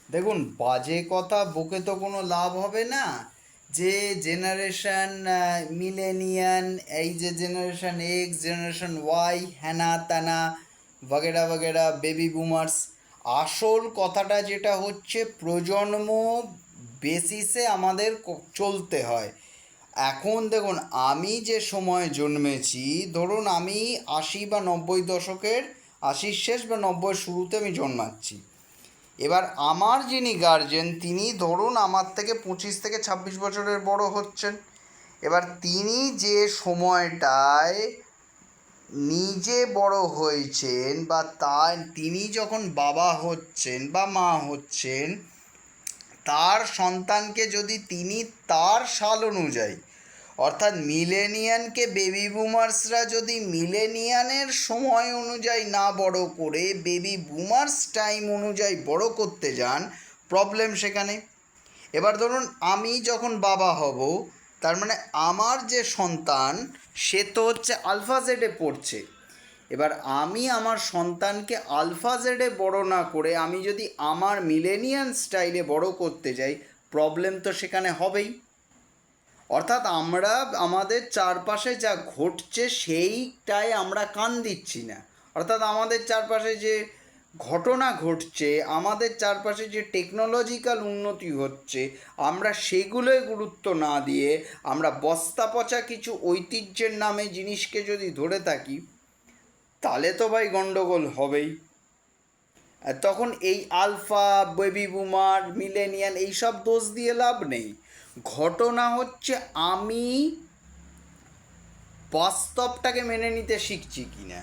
দেখুন, বাজে কথা বকে তো কোনো লাভ হবে না। যে জেনারেশন মিলেনিয়ান, এই যে জেনারেশন এক্স, জেনারেশন ওয়াই, হ্যানা ত্যানা বগেরা বগেরা, বেবি বুমার্স, আসল কথাটা যেটা হচ্ছে প্রজন্ম বেসিসে আমাদের চলতে হয়। এখন দেখুন, আমি যে সময়ে জন্মেছি, ধরুন আমি 80 বা 90 দশকের, 80-র শেষ বা 90-র শুরুতে আমি জন্মাচ্ছি। এবার আমার যিনি গার্জেন, তিনি ধরুন আমার থেকে 25 থেকে 26 বছরের বড় হচ্ছেন। এবার তিনি যে সময়টায় নিজে বড় হয়েছেন বা তিনি যখন বাবা হচ্ছেন বা মা হচ্ছেন, তার সন্তানকে যদি তিনি তার সাল অনুযায়ী, অর্থাৎ মিলেনিয়ানকে বেবি বুমার্সরা যদি মিলেনিয়ানের সময় অনুযায়ী না বড় করে বেবি বুমার্স টাইম অনুযায়ী বড় করতে যান, প্রবলেম সেখানে। এবার ধরুন আমি যখন বাবা হব, তার মানে আমার যে সন্তান, সে তো হচ্ছে আলফা জেডে পড়ছে। এবার আমি আমার সন্তানকে আলফা জেডে বড় না করে আমি যদি আমার মিলেনিয়ান স্টাইলে বড় করতে যাই, প্রবলেম তো সেখানে হবেই। অর্থাৎ আমরা আমাদের চারপাশে যা ঘটছে সেইটাই আমরা কান দিচ্ছি না। অর্থাৎ আমাদের চারপাশে যে ঘটনা ঘটছে, আমাদের চারপাশে যে টেকনোলজিক্যাল উন্নতি হচ্ছে, আমরা সেগুলোই গুরুত্ব না দিয়ে আমরা বস্তা পচা কিছু ঐতিহ্যের নামে জিনিসকে যদি ধরে থাকি, তাহলে তো ভাই গন্ডগোল হবেই। আর তখন এই আলফা, বেবি বুমার, মিলেনিয়ান এইসব দোষ দিয়ে লাভ নেই। ঘটনা হচ্ছে আমি বাস্তবটাকে মেনে নিতে শিখছি কিনা।